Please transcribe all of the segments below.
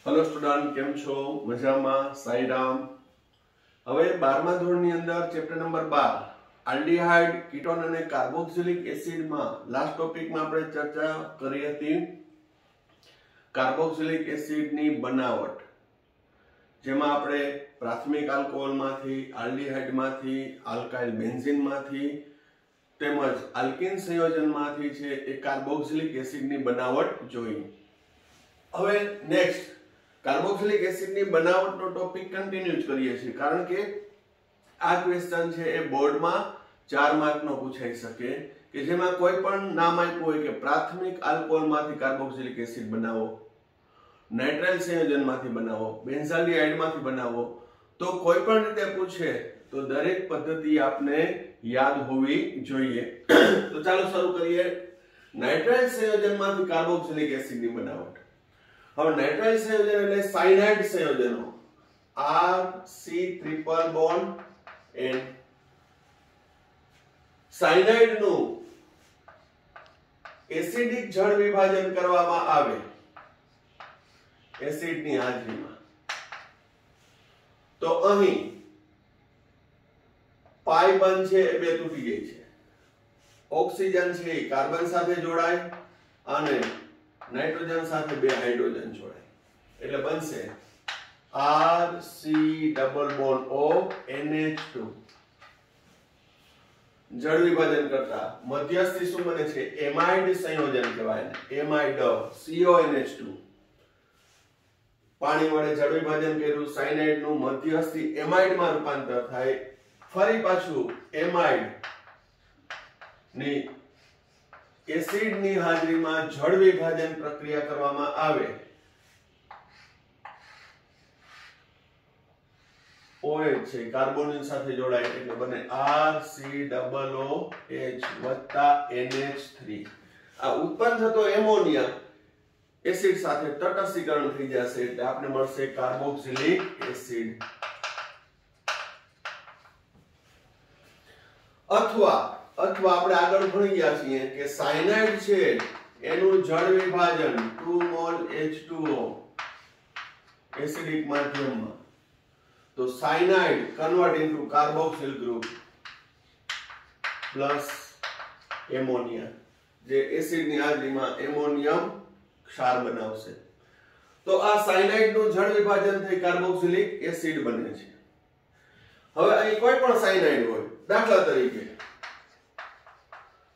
Hello student, केम छो? मजामा? साईराम। હવે 12મા ધોરણની અંદર ચેપ્ટર નંબર 12 આલ્ડીહાઇડ, કીટોન અને કાર્બોક્સિલિક એસિડમાં લાસ્ટ ટોપિકમાં આપણે ચર્ચા કરી હતી કાર્બોક્સિલિક એસિડની બનાવટ, જેમાં આપણે પ્રાથમિક આલ્કોહોલમાંથી, આલ્ડીહાઇડમાંથી, આલ્કાઇલ બેન્ઝીનમાંથી તેમજ આલ્કીન સંયોજનમાંથી છે એ કાર્બોક્સિલિક એસિડની બનાવટ જોઈ। હવે નેક્સ્ટ કાર્બોક્સિલિક એસિડની બનાવટનો ટોપિક કન્ટિન્યુ કરીએ છીએ, કારણ કે આ ક્વેશ્ચન છે એ બોર્ડમાં 4 માર્કનો પૂછાઈ શકે કે જેમાં કોઈ પણ નામ આપ્યું હોય કે પ્રાથમિક આલ્કોહોલમાંથી કાર્બોક્સિલિક એસિડ બનાવો, નાઇટ્રાઇલ સંયોજનમાંથી બનાવો, બેન્ઝાલ્ડિહાઇડમાંથી બનાવો, તો કોઈ પણ રીતે પૂછે તો દરેક પદ્ધતિ આપને યાદ હોવી જોઈએ। તો ચાલો શરૂ કરીએ નાઇટ્રાઇલ સંયોજનમાંથી કાર્બોક્સિલિક એસિડની બનાવટ। હવે નાઇટ્રાઇલ સંયોજન એટલે સાયનાઇડ સંયોજનો RC triple bond N। Cyanide નું એસિડિક જળ વિભાજન કરવામાં આવે એસિડની હાજરીમાં, તો અહીં પાઈ બંધ છે એ બે તૂટી જાય છે, ઓક્સિજન છે એ કાર્બન સાથે જોડાય અને નાઇટ્રોજન સાથે બે હાઇડ્રોજન જોડાય, એટલે બનશે RC double bond O NH2। જળ વિભાજન કરતા મધ્યસ્થી શું બને છે? એમાઇડ સંયોજન કહેવાય ને, એમાઇડ CONH2। પાણી વડે જળ વિભાજન કર્યું, સાયનાઇડ નું મધ્યસ્થી એમાઇડ માં રૂપાંતર થાય, ફરી પાછું એમાઇડ ની એસિડ ની હાજરીમાં જળ વિભાજન પ્રક્રિયા કરવામાં આવે, OH છે કાર્બોનિલ સાથે જોડાય એટલે બને RCOOH વત્તા NH3। આ ઉત્પન્ન થતો એમોનિયા એસિડ સાથે તટસ્થીકરણ થઈ જશે એટલે આપણે મળશે કાર્બોક્સિલિક એસિડ। અથવા આપણે આગળ ભણી ગયા છીએ કે સાયનાઇડ છે એનું જળ વિભાજન 2 મોલ H2O એસિડિક માધ્યમમાં, તો cyanide convert into carboxyl group plus ammonia, જે એસિડની હાજરીમાં એમોનિયમ ક્ષાર બનાવશે, તો આ સાયનાઇડ નું જળ વિભાજન થઈ કાર્બોક્સિલિક એસિડ બને છે। હવે અહીં કોઈ પણ સાયનાઇડ હોય, દાખલા તરીકે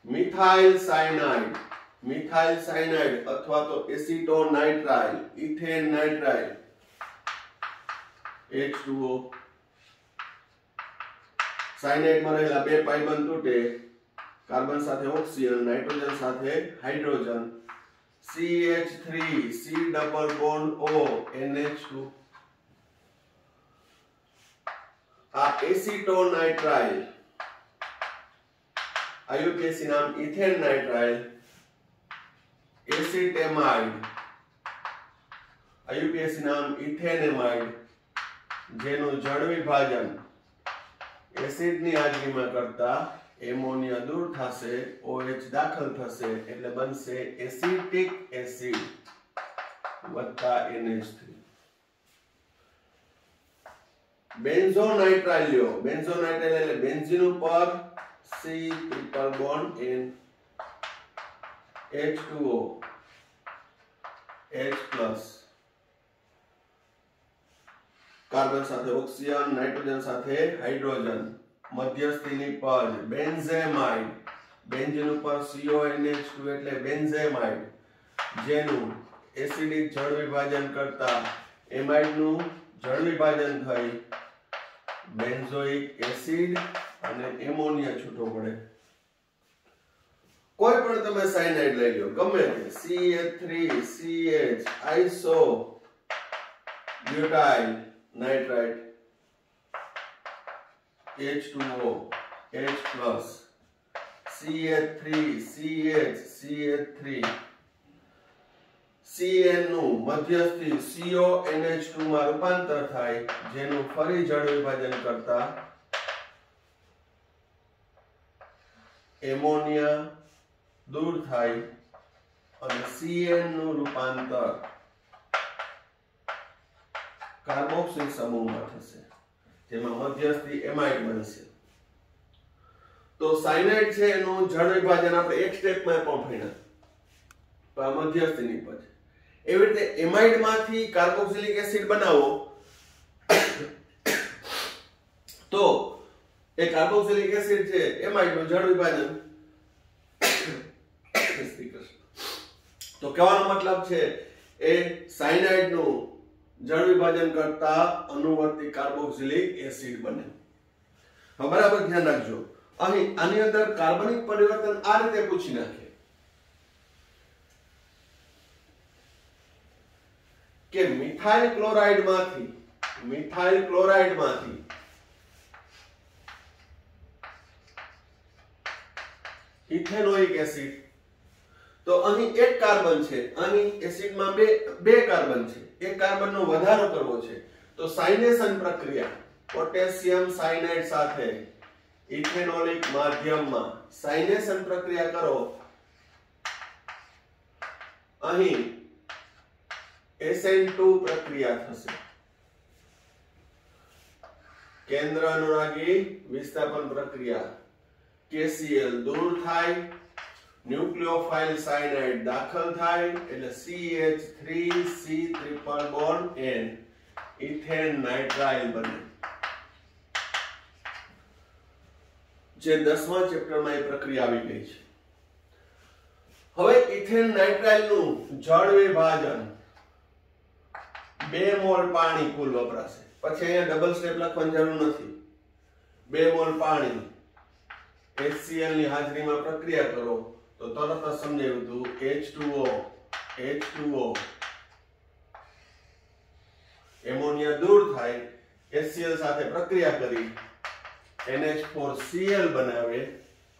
મિથાઇલ સાયનાઇડ અથવા તો એસિટોનાઇટ્રાઇલ, ઇથેન નાઇટ્રાઇલ H2O, સાયનાઇડ માં રહેલા બે પાઈ બંધ તૂટે, કાર્બન સાથે ઓક્સિજન, નાઇટ્રોજન સાથે hydrogen, CH3 C double bond O NH2। આ એસિટોનાઇટ્રાઇલ, IUPAC નામ ઇથેન નાઇટ્રાઇલ, એસિટેમાઇડ, IUPAC નામ ઇથેનેમાઇડ, જેનું જળ વિભાજન એસિડની હાજરીમાં કરતા એમોનિયા દૂર થશે, OH દાખલ થશે એટલે બનશે એસિટિક એસિડ વત્તા NH3। બેન્ઝોનાઇટ્રાઇલ લ્યો, બેન્ઝોનાઇટ્રાઇલ એટલે બેન્ઝીન ઉપર C triple bond N, H2O H+, carbon સાથે ઓક્સિજન, નાઇટ્રોજન સાથે હાઇડ્રોજન, મધ્યસ્થીની પદ બેન્ઝેમાઇડ, બેન્ઝીન ઉપર CONH2 એટલે બેન્ઝેમાઇડ, જેનું એસિડિક જળ વિભાજન કરતા એમાઇડ નું જળ વિભાજન થઈ બેન્ઝોઇક એસિડ અને એમોનિયા છૂટો પડે। કોઈ પણ તમે સાયનાઇડ લઈ લો, ગમે તે CH3 CH isobutyl nitrite H2O H+, CH3 CH CH3 CN નું મધ્યસ્થી CONH2 માં રૂપાંતર થાય, જેનું ફરી જળ વિભાજન કરતા એમોનિયા દૂર થાય અને CN નું રૂપાંતર કાર્બોક્સિલ સમૂહમાં થશે, જેમાં મધ્યસ્થી એમાઇડ બનશે. તો સાયનાઇડ છે એનું જળ વિભાજન આપણે એક સ્ટેપમાં પણ ભણ્યા, તો આ મધ્યસ્થી નીપજ. એવી રીતે એમાઇડ માંથી કાર્બોક્સિલિક એસિડ બનાવો તો એ કાર્બોક્સિલિક એસિડ છે એમાઇડ નું જળ વિભાજન. તો કહેવાનો મતલબ છે એ સાયનાઇડ નું જળ વિભાજન કરતા અનુવર્તી કાર્બોક્સિલિક એસિડ બને. હવે બરાબર ધ્યાન રાખજો, અહીં આની અંદર કાર્બનિક પરિવર્તન આ રીતે પૂછી નાખે કે મિથાઇલ ક્લોરાઇડ માંથી ઇથેનોઇક એસિડ. તો અહીં એક કાર્બન છે, અહીં એસિડમાં બે કાર્બન છે, એક કાર્બનનો વધારો કરવો છે. તો સાઇનેશન પ્રક્રિયા પોટેશિયમ સાયનાઇડ સાથે ઇથેનોલિક માધ્યમમાં સાઇનેશન પ્રક્રિયા કરો. અહીં SN2 પ્રક્રિયા થશે, કેન્દ્ર અનુરાગી વિસ્થાપન પ્રક્રિયા. KCl દૂર થાય, ન્યુક્લિયોફાઇલ સાયનાઇડ દાખલ થાય એટલે CH3C triple bond N ethane nitrile બને. જે 10મા ચેપ્ટરમાં એ પ્રક્રિયા આવી ગઈ છે. હવે ઇથેન નાઇટ્રાઇલ નું જળ વિભાજન 2 મોલ પાણી કુલ વપરાશે. પછી અહીંયા ડબલ સ્ટેપ લખવાની જરૂર નથી. 2 મોલ પાણી HCl ની હાજરીમાં પ્રક્રિયા કરો તો તરત જ સમજાયું હતું H2O એમોનિયા દૂર થાય, HCl સાથે પ્રક્રિયા કરી NH4Cl બનાવે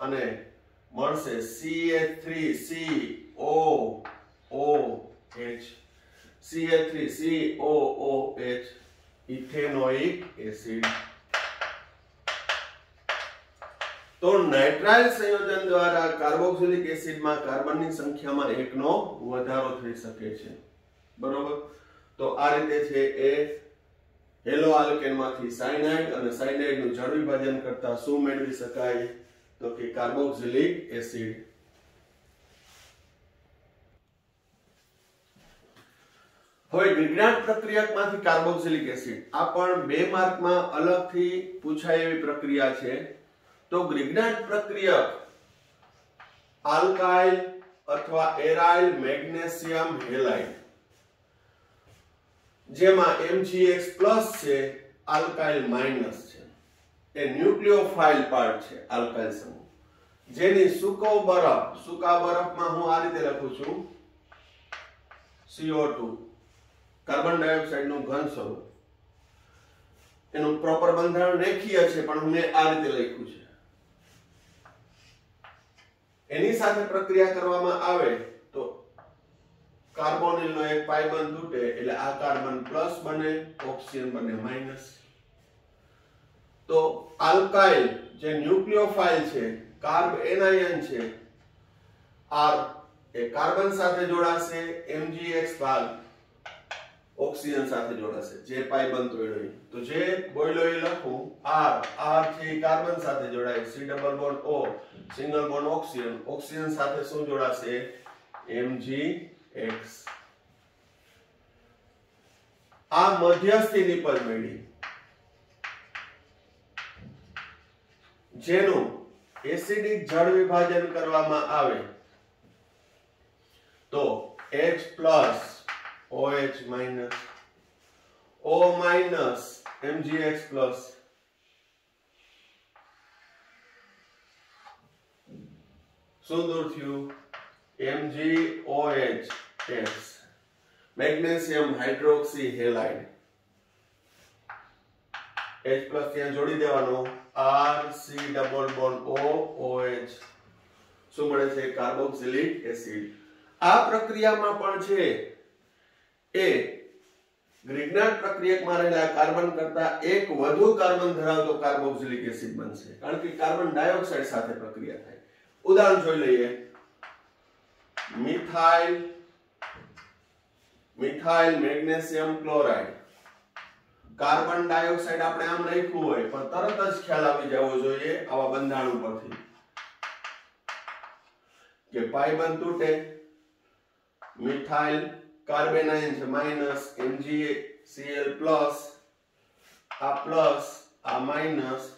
અને મળશે CH3COOH ઇથેનોઇક એસિડ. તો નાઇટ્રાઇલ સંયોજન દ્વારા કાર્બોક્સિલિક એસિડમાં કાર્બનની સંખ્યામાં 1 નો વધારો થઈ શકે છે. બરોબર. તો આ રીતે છે એ હેલો આલ્કેનમાંથી સાયનાઇડ અને સાયનાઇડનું જળ વિભાજન કરતા શું મેળવી શકાય? તો કે કાર્બોક્સિલિક એસિડ. હવે ગ્રિગ્નાર્ડ પ્રક્રિયકમાંથી કાર્બોક્સિલિક એસિડ આ પણ 2 માર્કમાં અલગથી પૂછાય એવી પ્રક્રિયા છે. તો ગ્રિગ્નાર્ડ પ્રક્રિયક આલ્કાઇલ અથવા એરાઇલ મેગ્નેશિયમ હેલાઇડ, જેમાં MgX+ છે, આલ્કાઇલ માઇનસ છે. એ ન્યુક્લિયોફાઇલ પાર્ટ છે આલ્કાઇલ સમૂહ, જેની સૂકા બરફમાં હું આ રીતે લખું છું CO2 કાર્બન ડાયોક્સાઇડ નું ઘન સ્વરૂપ. એનું પ્રોપર બંધારણ રેખીય છે પણ મેં આ રીતે લખ્યું છે. એની સાથે પ્રક્રિયા કરવામાં આવે તો કાર્બોનિલનો એક પાઇ બંધ તૂટે એટલે આ કાર્બન પ્લસ બને, ઓક્સિજન બને માઇનસ. તો આલ્કાઇલ જે ન્યુક્લિયોફાઇલ છે, કાર્બ એનાયન છે, R એ કાર્બન સાથે જોડાશે, MgX ભાગ ઓક્સિજન સાથે જોડાશે, જે પાઇ બંધ તોડ્યો. તો જે બોયલો એ લખું R છે કાર્બન સાથે જોડાય, C double bond O single bond oxygen સાથે શું જોડાશે? MgX. આ મધ્યસ્થી નિપજ મેળી, જેનું એસિડિક જળ વિભાજન કરવામાં આવે તો H+ OH minus O minus MgX plus શું દૂર થયું? MgOH magnesium hydroxy halide. H+ ત્યાં જોડી દેવાનો, R C double bond O OH શું મળે છે? Carboxylic acid. આ પ્રક્રિયામાં પણ છે એ ગ્રિગ્નાર્ડ પ્રક્રિયકમાં રહેલા કાર્બન કરતા એક વધુ કાર્બન ધરાવતો કાર્બોક્સિલિક એસિડ બનશે, કારણ કે કાર્બન ડાયોક્સાઇડ સાથે પ્રક્રિયા થાય. ઉદાહરણ જોઈ લઈએ. Methyl magnesium chloride carbon dioxide આપણે આમ લખ્યું હોય પણ તરત જ ખ્યાલ આવી જવો જોઈએ આવા બંધારણ પરથી કે પાઈ તૂટે, મિથાઇલ કાર્બેનાઇન છે માઈનસ MgCl પ્લસ આ માઈનસ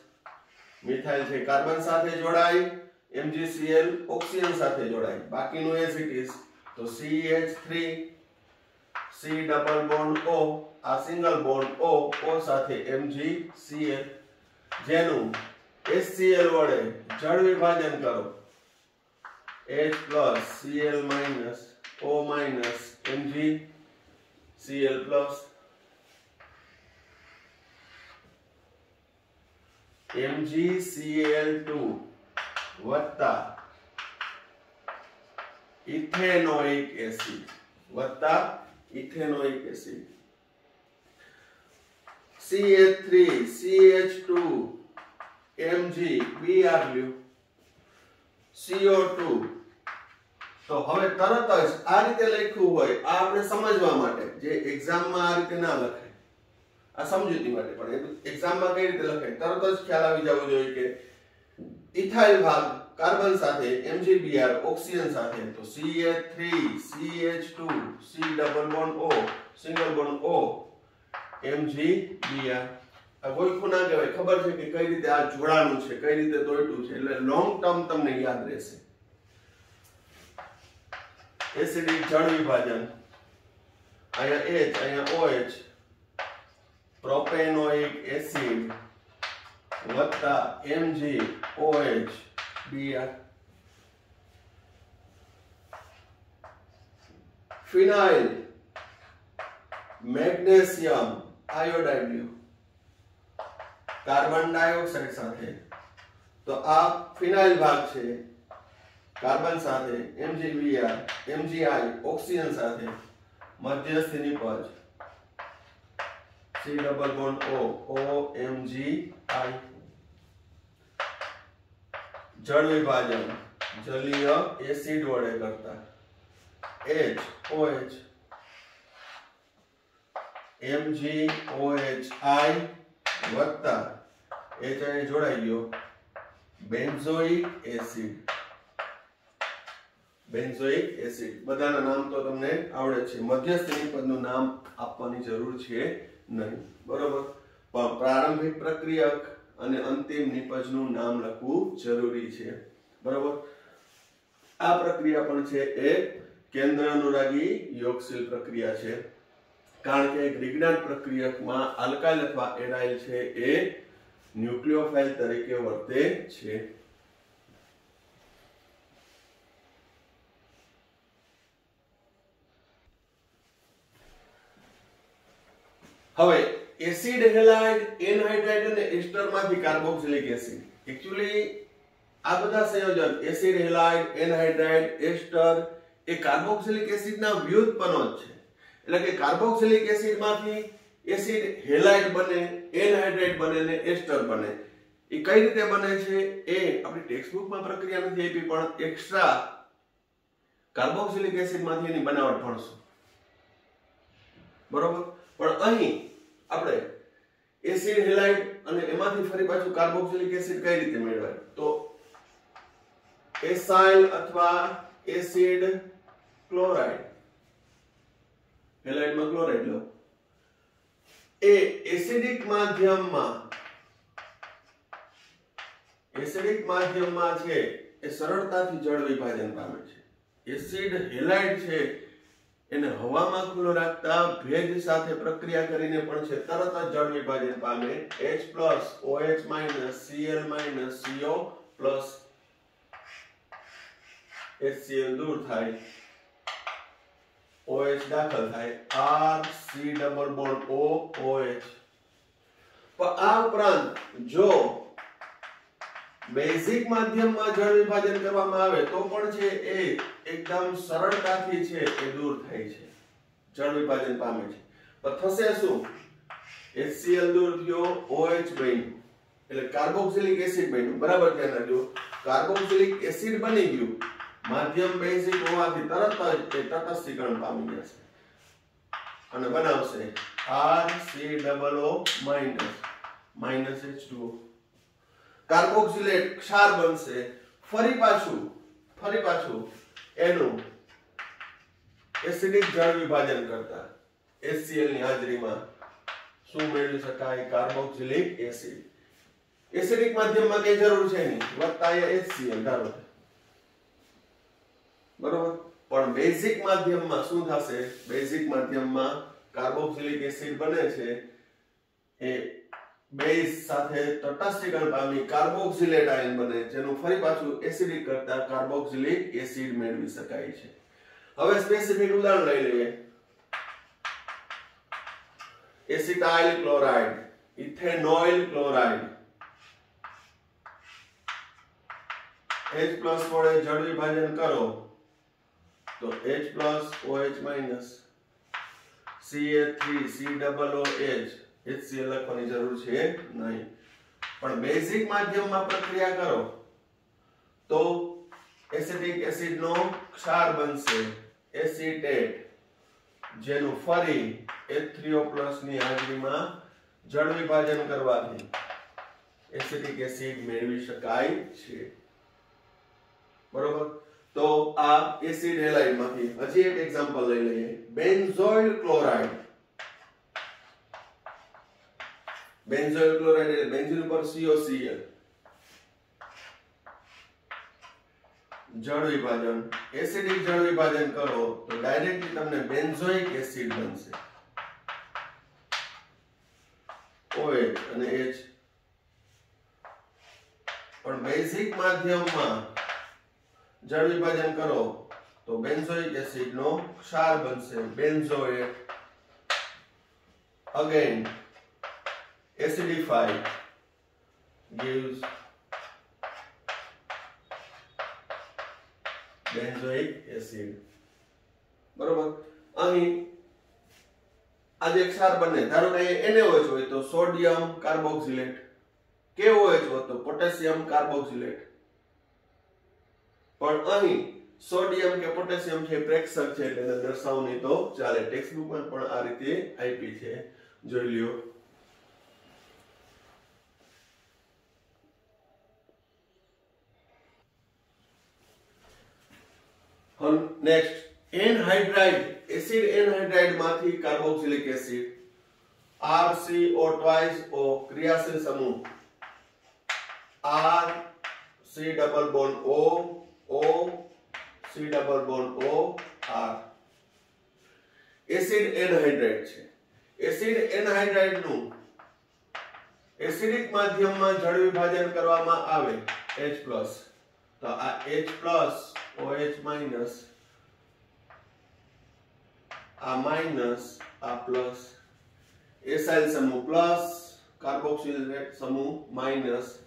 મિથાઇલ છે કાર્બન સાથે જોડાય, MgCl ઓક્સિજન સાથે જોડાય, બાકીનું એઝ ઇટ ઇઝ તો CH3 C double bond O આ સિંગલ બોન્ડ O સાથે MgCl જેનું HCl વડે જળ વિભાજન કરો H plus Cl minus O minus MgCl plus MgCl2 વત્તા ethanoic acid CH3 CH2 Mg Br CO2 તો હવે તરત જ આ રીતે લખ્યું હોય આ આપણે સમજવા માટે જે એક્ઝામમાં આ રીતે ના લખાય આ સમજૂતી માટે પણ એક્ઝામમાં કઈ રીતે લખાય તરત જ ખ્યાલ આવી જવો જોઈએ કે ઇથાઇલ ભાગ કાર્બન સાથે MgBr ઓક્સિજન સાથે તો CH3 CH2 C double bond O single bond O MgBr આ ગોળખું ના કહેવાય ખબર છે કે કઈ રીતે આ જોડાણું છે કઈ રીતે તોડ્યું છે એટલે લોંગ ટર્મ તમને યાદ રહેશે એસિડિક જળ વિભાજન અહીંયા H અહીંયા OH પ્રોપેનોઇક એસિડ વત્તા MgOH Br ફિનાઇલ મેગ્નેશિયમ આયોડાઇડ કાર્બન ડાયોક્સાઇડ સાથે તો આ ફિનાઇલ ભાગ છે કાર્બન સાથે MgBr MgI ઓક્સિજન સાથે મધ્યસ્થી નિપજ C double bond O OMgI જળ વિભાજન જલીય એસિડ વડે કરતા HOH MgOHI વત્તા HI જોડાઈ ગયો બેન્ઝોઇક એસિડ બધાના નામ તો તમને આવડે છે મધ્યસ્થ નિપજનું નામ આપવાની જરૂર છે નહીં બરોબર પણ પ્રારંભિક પ્રક્રિયક અને અંતિમ નિપજનું નામ લખવું જરૂરી છે બરોબર આ પ્રક્રિયા પણ છે એ કેન્દ્ર અનુરાગી યોગશીલ પ્રક્રિયા છે કારણ કે ગ્રિગ્નાર્ડ પ્રક્રિયકમાં આલ્કાઇલ અથવા એરાઇલ છે એ ન્યુક્લિયોફાઇલ તરીકે વર્તે છે હવે એસિડ હેલાઇડ એનહાઇડ્રાઇડ અને એસ્ટરમાંથી કાર્બોક્સિલિક એસિડ એક્ચ્યુઅલી આ બધા સંયોજન એસિડ હેલાઇડ એનહાઇડ્રાઇડ એસ્ટર એ કાર્બોક્સિલિક એસિડના વ્યુત્પન્નો જ છે એટલે કે કાર્બોક્સિલિક એસિડમાંથી એસિડ હેલાઇડ બને એનહાઇડ્રાઇડ બને અને એસ્ટર બને એ કઈ રીતે બને છે એ આપણી ટેક્સ્ટબુકમાં પ્રક્રિયા નથી આપી પણ એક્સ્ટ્રા કાર્બોક્સિલિક એસિડમાંથી એની બનાવટ ભણશું બરોબર પણ અહીં આપણે એસિડ હેલાઇડ અને એમાંથી ફરી પાછું કાર્બોક્સિલિક એસિડ કઈ રીતે મેળવાય તો એસાઇલ અથવા એસિડ ક્લોરાઇડ હેલાઇડમાં ક્લોરાઇડ લો એ એસિડિક માધ્યમમાં છે એ સરળતાથી જળ વિભાજન પામે છે એસિડ હેલાઇડ છે એને હવામાં ખુલ્લો રાખતા ભેજ સાથે પ્રક્રિયા કરીને પણ છે તરત જ જળ વિભાજન પામે H+ OH- Cl- CO+ HCl દૂર થાય OH દાખલ થાય R C double bond O OH પણ આ ઉપરાંત જો બેઝિક માધ્યમમાં જળ વિભાજન કરવામાં આવે તો પણ છે એ એકદમ સરળતાથી છે એ દૂર થાય છે જળ વિભાજન પામે છે પણ થશે શું HCl દૂર થયો OH બન્યું એટલે કાર્બોક્સિલિક એસિડ બન્યું બરાબર ધ્યાન રાખજો કાર્બોક્સિલિક એસિડ બની ગયું માધ્યમ બેઝિક હોવાથી તરત જ એ તટસ્થીકરણ પામી જશે અને બનાવશે RCOO માઇનસ H2O કાર્બોક્સિલેટ ક્ષાર બનશે ફરી પાછું એનું એસિડિક જળ વિભાજન કરતા HCl ની હાજરીમાં શું મેળવી શકાય કાર્બોક્સિલિક એસિડ એસિડિક માધ્યમમાં કઈ જરૂર છે નહીં વત્તા HCl ધારો બરોબર પણ બેઝિક માધ્યમમાં શું થશે બેઝિક માધ્યમમાં કાર્બોક્સિલિક એસિડ બને છે એ બેઝ સાથે તટસ્થીકરણ પામી કાર્બોક્સિલેટ આયન બને જેનું ફરી પાછું એસિડિક કરતા કાર્બોક્સિલિક એસિડ મેળવી શકાય છે હવે સ્પેસિફિક ઉદાહરણ લઈ લઈએ acetyl chloride ethanoyl chloride H+ વડે જળ વિભાજન કરો તો H+ OH- CH3COOH HCl લખવાની જરૂર છે નહીં પણ બેઝિક માધ્યમમાં પ્રક્રિયા કરો તો એસિટિક એસિડનો ક્ષાર બનશે એસિટેટ જેનું ફરી H3O+ ની હાજરીમાં જળ વિભાજન કરવાથી એસિટિક એસિડ મેળવી શકાય છે બરોબર તો આ એસિડ હેલાઇડ માંથી હજી એક એક્ઝામ્પલ લઈ લઈએ બેન્ઝોઇલ ક્લોરાઇડ એટલે બેન્ઝીન ઉપર COCl જળ વિભાજન એસિડિક જળ વિભાજન કરો તો ડાયરેક્ટલી તમને બેન્ઝોઇક એસિડ બનશે OH અને H પણ બેઝિક માધ્યમમાં જળ વિભાજન કરો તો બેન્ઝોઇક એસિડ નો ક્ષાર બનશે benzoate again acidify gives benzoic acid બરોબર અહીં આ જે ક્ષાર બને ધારો કે NaOH હોય તો સોડિયમ કાર્બોક્સિલેટ KOH હોય તો પોટેશિયમ કાર્બોક્સિલેટ પણ અહીં સોડિયમ કે પોટેશિયમ છે પ્રેક્ષક છે એટલે દર્શાવવું નહીં તો ચાલે ટેક્સ્ટ બુકમાં પણ આ રીતે આપી છે જોઈ લ્યો નેક્સ્ટ એનહાઇડ્રાઇડ એસિડ એનહાઇડ્રાઇડ માંથી કાર્બોક્સિલિક એસિડ RCO2O ક્રિયાશીલ સમૂહ R C double bond O O C double bond O R acid anhydride છે એસિડ એનહાઇડ્રાઇડ નું એસિડિક માધ્યમમાં જળ વિભાજન કરવામાં આવે H+ તો આ H+ OH- આ માઈનસ આ પ્લસ એસાઇલ સમૂહ પ્લસ કાર્બોક્સિલેટ સમૂહ માઈનસ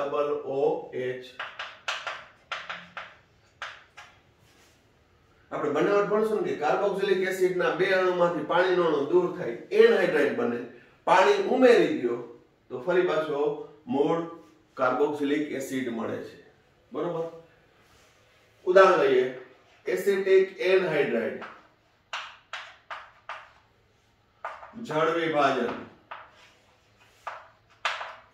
RCOOH આપણે બનાવટ ભણશું ને કે કાર્બોક્સિલિક એસિડ ના બે અણુમાંથી પાણીનો અણુ દૂર થાય એનહાઇડ્રાઇડ બને પાણી ઉમેરી દો તો ફરી પાછો મૂળ કાર્બોક્સિલિક એસિડ મળે છે બરોબર ઉદાહરણ લઈએ એસિટિક એનહાઇડ્રાઇડ જળ વિભાજન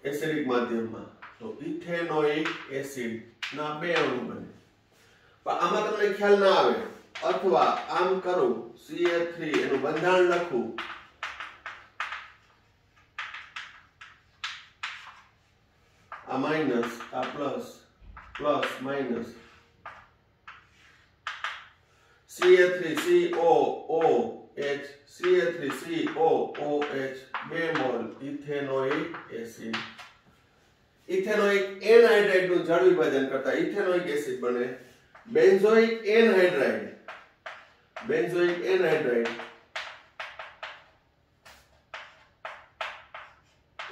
એસિડિક માધ્યમમાં તો ઇથેનોઇક એસિડ ના બે અણુ બને પણ આમાં તમને ખ્યાલ ના આવે અથવા આમ કરું CH3 એનું બંધારણ લખું આ માઈનસ આ plus plus minus CH3COOH CH3COOH 2 mole ethanoic acid ethanoic anhydride નું જળ વિભાજન કરતા ઇથેનોઇક એસિડ બને બેન્ઝોઇક એનહાઇડ્રાઇડ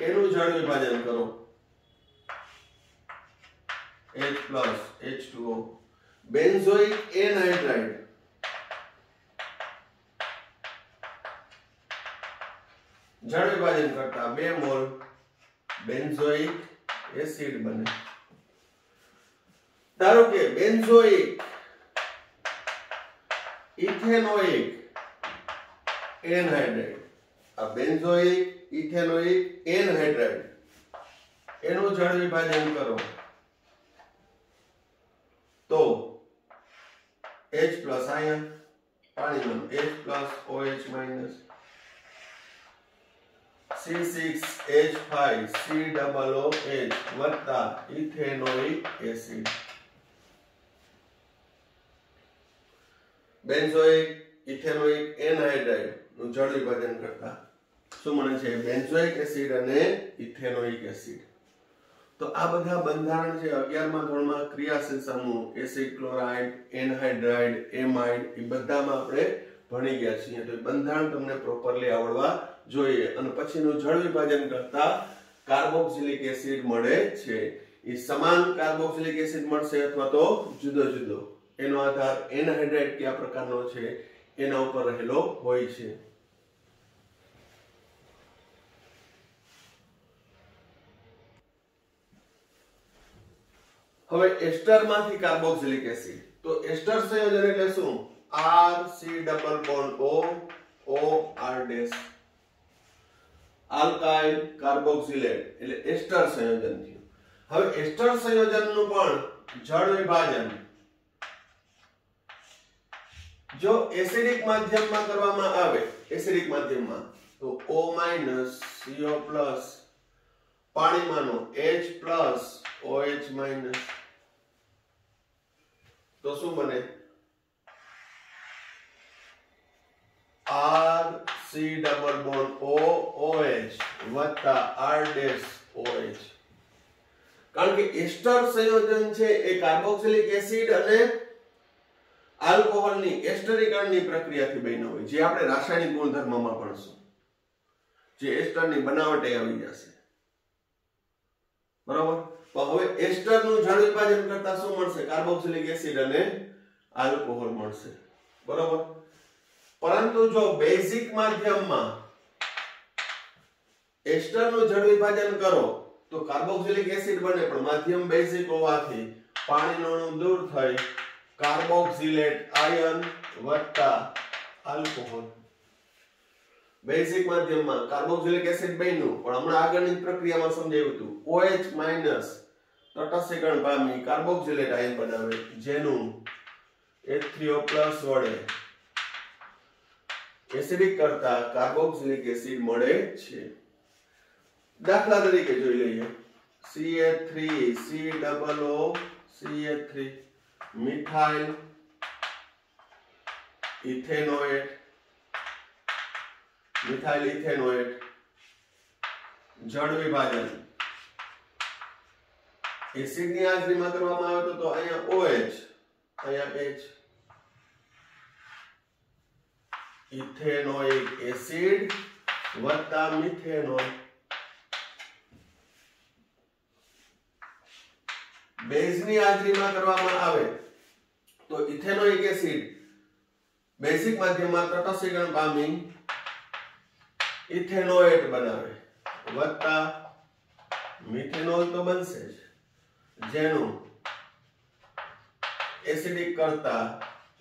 એનું જળ વિભાજન કરો H+ H2O બેન્ઝોઇક એનહાઇડ્રાઇડ જળ વિભાજન કરતા 2 મોલ બેન્ઝોઇક એસિડ બને. ધારો કે બેન્ઝોઇક, ઇથેનોઇક એનહાઇડ્રાઇડ, આ બેન્ઝોઇક, ઇથેનોઇક એનહાઇડ્રાઇડ એનું જળ વિભાજન કરો તો H પ્લસ આયન પાણીમાં H plus OH minus C6H5COOH વત્તા ethanoic acid. Benzoic, ethanoic anhydride નું જળ વિભાજન કરતા શું મળે છે? બેન્ઝોઇક એસિડ અને ઇથેનોઇક એસિડ. તો આ બધા બંધારણ છે 11મા ધોરણમાં ક્રિયાશીલ સમૂહ, એસિડ, ક્લોરાઇડ, એનહાઇડ્રાઇડ, એમાઇડ એ બધામાં આપણે ભણી ગયા છીએ. તો બંધારણ તમને પ્રોપરલી આવડવા જોઈએ. અને પછીનું જળ વિભાજન કરતા કાર્બોક્સિલિક એસિડ મળે છે. એ સમાન કાર્બોક્સિલિક એસિડ મળશે અથવા તો જુદો જુદો, એનો આધાર એનહાઇડ્રાઇડ કયા પ્રકારનો છે એના ઉપર રહેલો હોય છે. હવે એસ્ટર માંથી કાર્બોક્સિલિક એસિડ. તો એસ્ટર સંયોજન એટલે શું? RC double bond O R dash alkyl carboxylate એટલે એસ્ટર સંયોજન થયું. હવે એસ્ટર સંયોજનનું પણ જળ વિભાજન જો એસિડિક માધ્યમમાં કરવામાં આવે, એસિડિક માધ્યમમાં તો O CO પાણીમાંનો H OH તો શું બને? RC ડબલ બોન્ડ OH વત્તા R ડેશ OH. કારણ કે એસ્ટર સંયોજન છે એ કાર્બોક્સિલિક એસિડ અને આલ્કોહોલની એસ્ટરીકરણની પ્રક્રિયાથી બન્યો હોય, જે આપણે રાસાયણિક ગુણધર્મમાં ભણશું, જે એસ્ટરની બનાવટ આવી જશે. બરાબર? તો હવે એસ્ટરનું જળ વિભાજન કરતા શું મળશે? કાર્બોક્સિલિક એસિડ અને આલ્કોહોલ મળશે. બરાબર? પરંતુ જો બેઝિક માધ્યમમાં એસ્ટરનું જળ વિભાજન કરો તો કાર્બોક્સિલિક એસિડ બને, પણ માધ્યમ બેઝિક હોવાથી પાણીનો અણુ દૂર થઈ કાર્બોક્સિલેટ આયન વત્તા આલ્કોહોલ. બેઝિક માધ્યમમાં કાર્બોક્સિલિક એસિડ બન્યું, પણ હમણાં આગળની પ્રક્રિયામાં સમજાવ્યું હતું OH તટસ્થીકરણ પામી કાર્બોક્સિલેટ આયન બનાવે, જેનું H3O વડે એસિડિક કરતા કાર્બોક્સિલિક એસિડ મળે છે. દાખલા તરીકે જોઈ લઈએ. CH3COOCH3 મિથાઇલ ઇથેનોએટ, જળ વિભાજન એસિડની હાજરીમાં કરવામાં આવે તો અહીંયા OH, અહીંયા H, ઇથેનોઇક એસિડ વત્તા મિથેનોલ. બેઝની હાજરીમાં કરવામાં આવે તો ઇથેનોઇક એસિડ બેઝિક માધ્યમમાં તટસ્થીકરણ પામી ઇથેનોએટ બનાવે વત્તા મિથેનોલ તો બનશે જ, જેનું એસિડિક કરતા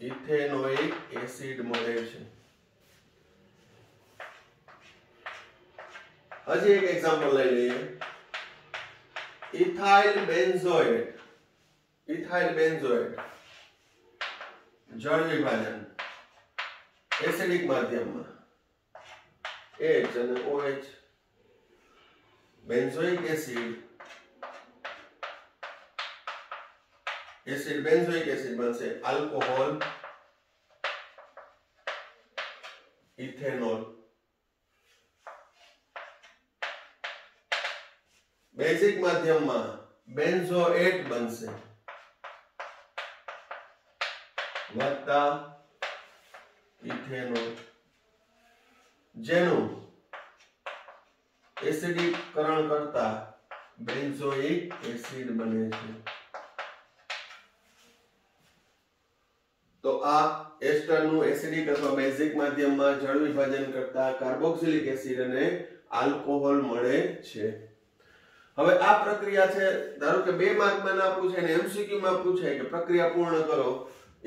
ઇથેનોઇક એસિડ મળે છે. હજી એક એક્ઝામ્પલ લઈ લઈએ. ઇથાઇલ બેન્ઝોએટ જળ વિભાજન એસિડિક માધ્યમમાં H અને OH, benzoic acid benzoic acid બનશે આલ્કોહોલ ઇથેનોલ. બેઝિક માધ્યમમાં બેન્ઝોએટ બનશે વત્તા ઇથેનોલ, જેનું એસિડિકરણ કરતા બેન્ઝોઇક એસિડ બને છે. તો આ એસ્ટરનું એસિડિક અથવા બેઝિક માધ્યમમાં જળ વિભાજન કરતા કાર્બોક્સિલિક એસિડ અને આલ્કોહોલ મળે છે. હવે આ પ્રક્રિયા છે, ધારો કે 2 માર્કમાં ના પૂછે ને MCQ માં પૂછે કે પ્રક્રિયા પૂર્ણ કરો,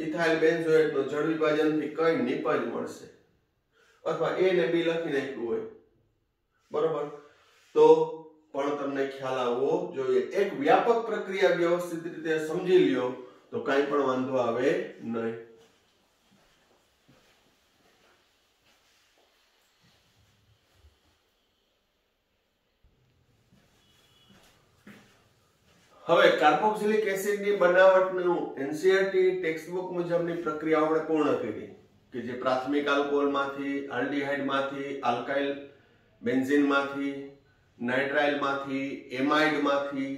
ઇથાઇલ બેન્ઝોએટનું જળ વિભાજનથી કઈ નિપજ મળશે, અથવા A ને B લખી નાખ્યું હોય, બરોબર, તો પણ તમને ખ્યાલ આવવો જોઈએ. એક વ્યાપક પ્રક્રિયા વ્યવસ્થિત રીતે સમજી લ્યો તો કાંઈ પણ વાંધો આવે નહીં. હવે કાર્બોક્સિલિક એસિડની બનાવટનું NCERT ટેક્સ્ટબુક મુજબની પ્રક્રિયા આપણે પૂર્ણ કરી કે જે પ્રાથમિક આલ્કોહોલમાંથી, આલ્ડીહાઇડમાંથી, આલ્કાઇલ બેન્ઝીનમાંથી, નાઇટ્રાઇલમાંથી, એમાઇડમાંથી,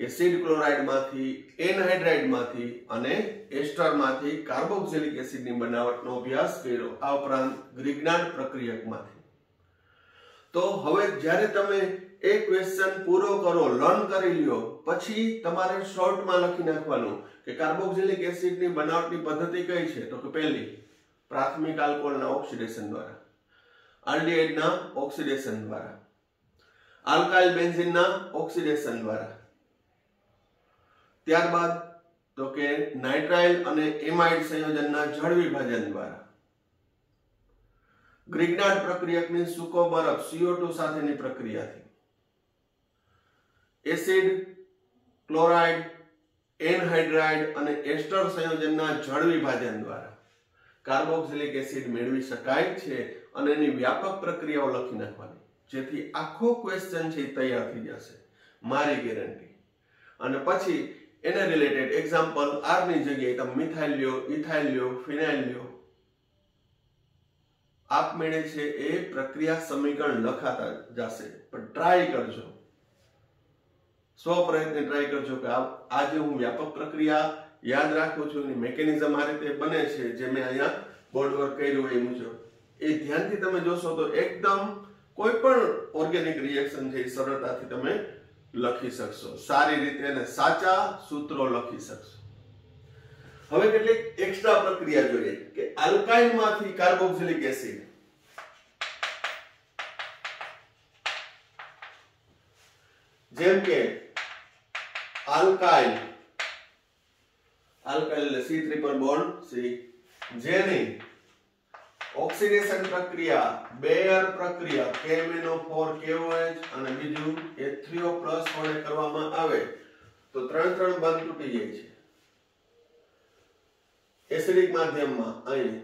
એસિડ ક્લોરાઇડમાંથી, એનહાઇડ્રાઇડમાંથી અને એસ્ટરમાંથી કાર્બોક્સિલિક એસિડની બનાવટનો અભ્યાસ કર્યો. આ ઉપરાંત ગ્રિગ્નાર્ડ પ્રક્રિયકમાંથી. તો હવે જ્યારે તમે એક ક્વેશ્ચન પૂરો કરો, લર્ન કરી લ્યો, પછી તમારે શોર્ટમાં લખી નાખવાનું કે કાર્બોક્સિલિક એસિડની બનાવટની પદ્ધતિ કઈ છે. તો કે પહેલી, પ્રાથમિક આલ્કોહોલના ઓક્સિડેશન દ્વારા, આલ્ડીહાઇડના ઓક્સિડેશન દ્વારા, આલ્કાઇલ બેન્ઝીનના ઓક્સિડેશન દ્વારા, ત્યારબાદ તો કે નાઇટ્રાઇલ અને એમાઇડ સંયોજનના જળ વિભાજન દ્વારા, ગ્રિગ્નાર્ડ પ્રક્રિયકની સૂકો બરફ CO2 સાથેની પ્રક્રિયાથી, એસિડ, ક્લોરાઇડ, એનહાઇડ્રાઇડ અને એસ્ટર સંયોજનના જળ વિભાજન દ્વારા કાર્બોક્સિલિક એસિડ મેળવી શકાય છે. અને એની વ્યાપક પ્રક્રિયાઓ લખી નાખવાની, જેથી આખો ક્વેશ્ચન છે તૈયાર થઈ જશે, મારી ગેરંટી. અને પછી એને રિલેટેડ એક્ઝામ્પલ આર ની જગ્યાએ તમે મિથાઇલ લ્યો, ઇથાઇલ લ્યો, ફિનાઇલ લ્યો, આપમેળે છે એ પ્રક્રિયા સમીકરણ લખાતા જશે. પણ ટ્રાય કરજો, સ્વપ્રયત્ને ટ્રાય કરજો કે આજે હું વ્યાપક પ્રક્રિયા યાદ રાખું છું, એની મિકેનિઝમ આ રીતે બને છે જે મેં અહીંયા બોર્ડ વર્ક કર્યું એ મુજબ. એ ધ્યાનથી તમે જોશો તો એકદમ કોઈ પણ ઓર્ગેનિક રિએક્શન છે એ સરળતાથી તમે લખી શકશો, સારી રીતે અને સાચા સૂત્રો લખી શકશો. હવે કેટલીક એક્સ્ટ્રા પ્રક્રિયા જોઈએ કે આલ્કાઇલમાંથી કાર્બોક્સિલિક એસિડ, જેમ કે alkyl C triple bond C, જેની ઓક્સિડેશન પ્રક્રિયા, બેયર પ્રક્રિયા KMnO4 અને બીજું H3O+ વડે કરવામાં આવે તો 3 બંધ તૂટી જાય છે. એસિડિક માધ્યમમાં અહીં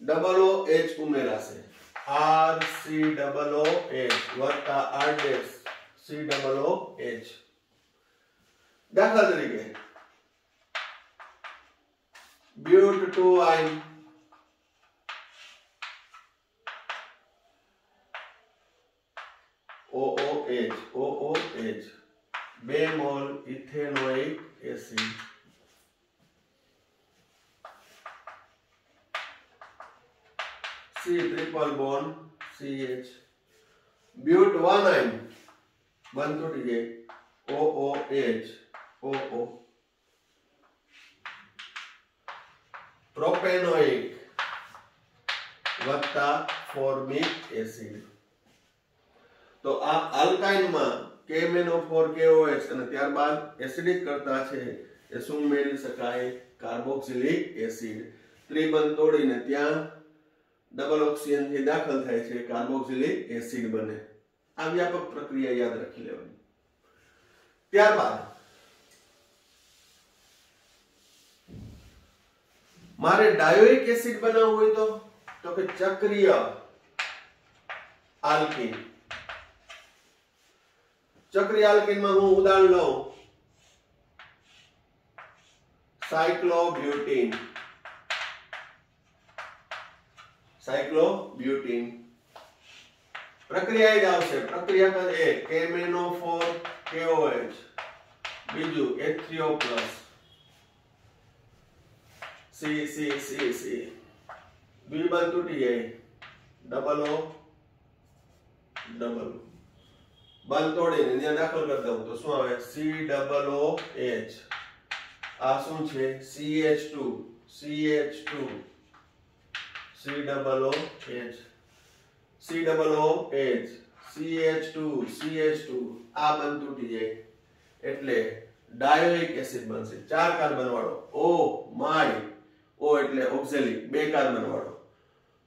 OH ઉમેરાશે, RCOOH વત્તા RCOOH. દાખલા તરીકે but2 OOH 2 mole ethanoic acid, C triple bond CH, but1 બંધ તૂટી જાય OOH OO, પ્રોપેનોઇક વત્તા ફોર્મિક એસિડ. તો આ આલ્કાઇનમાં KMnO4 અને ત્યારબાદ એસિડિક કરતા છે એ શું મેળવી શકાય? Carboxylic acid. ત્રિબંધ તોડીને ત્યાં ડબલ ઓક્સિજન થી દાખલ થાય છે, કાર્બોક્સિલિક એસિડ બને. આ વ્યાપક પ્રક્રિયા યાદ રાખી લેવાની. ત્યારબાદ મારે ડાયોઇક એસિડ બનાવવું હોય તો કે ચક્રીય આલ્કીન. ચક્રીય આલ્કીનમાં હું ઉદાહરણ લઉં, સાયક્લોબ્યુટીન. પ્રક્રિયા જ આવશે. પ્રક્રિયા એ KMnO4 KOH, બીજું H3O+, C બંધ તૂટી જાય, ડબલ O બંધ તોડીને ત્યાં દાખલ કરી દઉં તો શું આવે? COOH આ શું છે CH2 CH2 COOH COOH CH2 CH2 આ બંધ તૂટી જાય એટલે ડાયોઇક એસિડ બનશે 4 કાર્બન વાળો ઓ માય ઓ એટલે ઓક્ઝેલિક 2 કાર્બન વાળો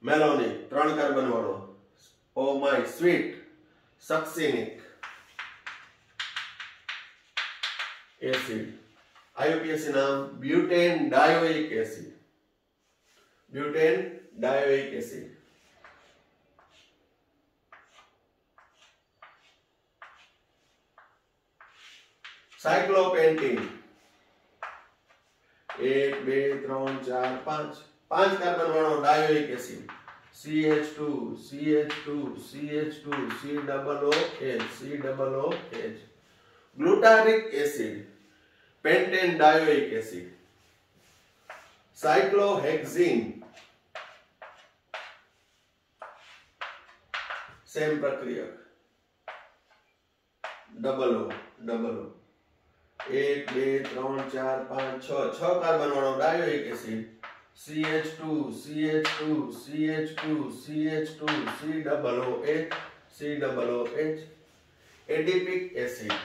મેલોનિક 3 કાર્બન વાળો oh my sweet succinic acid IUPAC નામ butane dioic acid butane dioic acid cyclopentene 1 2 3 4 5 5 carbon વાળો dioic acid CH2 CH2 CH2 COOH glutaric acid pentane dioic acid cyclohexene same પ્રક્રિયક double O 1 2 3 4 5 6 carbon વાળો dioic acid CH2 CH2 CH2 CH2 COOH adipic acid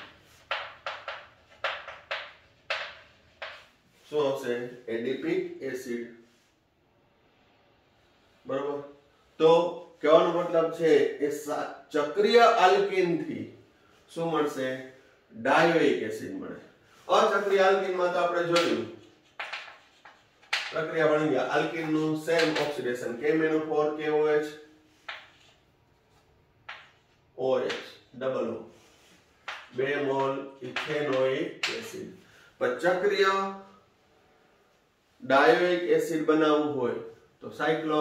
શું આવશે એડિપિક acid બરોબર તો કહેવાનો મતલબ છે એ ચક્રીય આલ્કીન થી શું મળશે ડાયોઇક એસિડ મળે અચક્રીય આલ્કીન માં તો આપણે જોયું પ્રક્રિયા બની ગયા આલ્કીન નું same oxidation KMnO4 KOH OH double O 2 mole ethanoic acid પર ચક્રીય ડાયોઇક એસિડ બનાવવું હોય તો સાયક્લો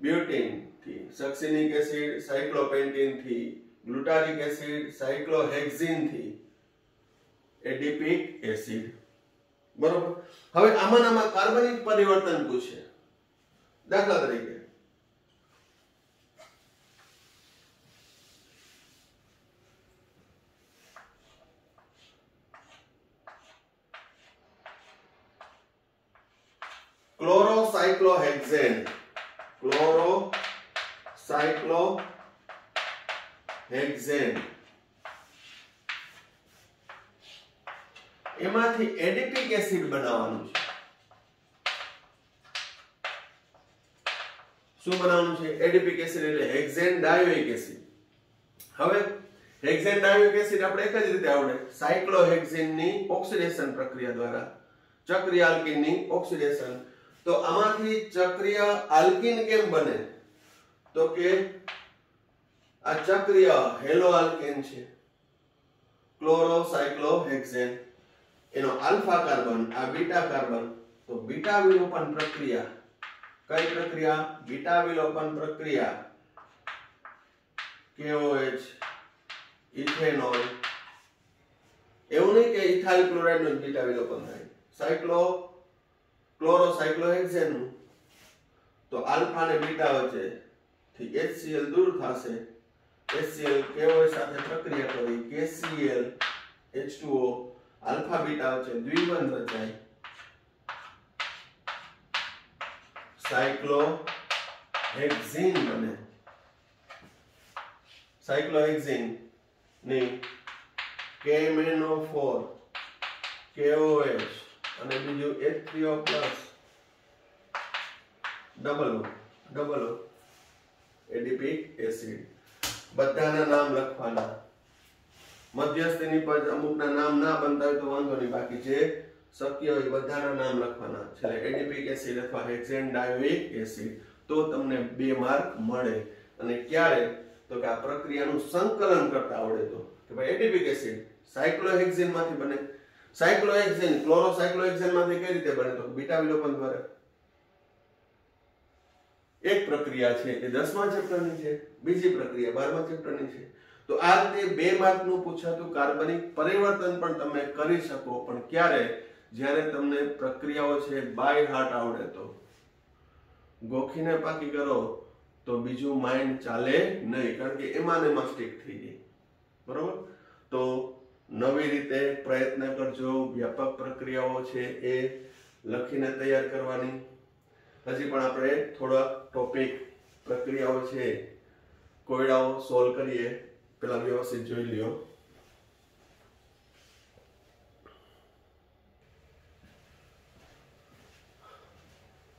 બ્યુટીન થી સક્સિનિક એસિડ સાયક્લોપેન્ટીન થી ગ્લુટારિક એસિડ સાયક્લોહેક્ઝીન થી એડિપિક એસિડ બરોબર હવે આમાં કાર્બનિક પરિવર્તન પૂછે દાખલા તરીકે ક્લોરોસાયક્લોહેક્ઝેન એમાંથી એડિપિક એસિડ બનાવવાનું છે શું બનાવવાનું છે એડિપિક એસિડ એટલે હેક્ઝેન ડાયોઇક એસિડ હવે હેક્ઝેન ડાયોઇક એસિડ આપણે એક જ રીતે આવડે સાયક્લોહેક્ઝીન ની ઓક્સિડેશન પ્રક્રિયા દ્વારા ચક્રીય આલ્કીન ની ઓક્સિડેશન તો આમાંથી ચક્રીય આલ્કીન કેમ બને તો કે આ ચક્રીય હેલો આલ્કેન છે ક્લોરોસાયક્લોહેક્ઝેન એનો આલ્ફા કાર્બન આ બીટા કાર્બન તો બીટા વિલોપન પ્રક્રિયા કઈ પ્રક્રિયા બીટા વિલોપન પ્રક્રિયા KOH ઇથેનોલ એવું નહીં કે ઇથાઇલ ક્લોરાઇડ નું બીટા વિલોપન થાય ક્લોરોસાયક્લોહેક્ઝેન નું તો આલ્ફા અને બીટા વચ્ચે થી HCl દૂર થશે HCl KOH સાથે પ્રક્રિયા કરી KCl H2O આલ્ફા બીટા વચ્ચે દ્વિબંધ રચાય સાયક્લોહેક્ઝીન બને સાયક્લોહેક્ઝીન ની KMnO4 KOH અને બીજું H3O+ ડબલ O એડિપિક એસિડ બધાના નામ લખવાના મધ્યસ્થીની પર અમુકના નામ ના બનતા હોય તો વાંધો નહીં બાકી જે શક્ય હોય બધાના નામ લખવાના છેલ્લે એડિપિક એસિડ અથવા હેક્ઝેન ડાયોઇક એસિડ તો તમને 2 માર્ક મળે અને ક્યારે તો કે આ પ્રક્રિયાનું સંકલન કરતા આવડે તો કે ભાઈ એડિપિક એસિડ સાયક્લોહેક્ઝીન માંથી બને સાયક્લોહેક્ઝેન ક્લોરોસાયક્લોહેક્ઝેન માંથી કઈ રીતે બને તો બીટા વિલોપન દ્વારા એક પ્રક્રિયા છે એ 10મા ચેપ્ટરની છે બીજી પ્રક્રિયા 12મા ચેપ્ટરની છે તો આ રીતે 2 માર્કનું પૂછાતું કાર્બનિક પરિવર્તન પણ તમે કરી શકો પણ ક્યારે જ્યારે તમને પ્રક્રિયાઓ છે બાય હાર્ટ આવડે તો ગોખીને પાકી કરો તો બીજું માઇન્ડ ચાલે નહીં કારણ કે એમાં સ્ટિક થઈ જાય બરોબર તો નવી રીતે પ્રયત્ન કરજો, વ્યાપક પ્રક્રિયાઓ છે એ લખીને તૈયાર કરવાની. હજી પણ આપણે થોડા ટોપિક પ્રક્રિયાઓ છે કોયડાઓ સોલ્વ કરીએ, પેલા વ્યવસ્થિત જોઈ લ્યો.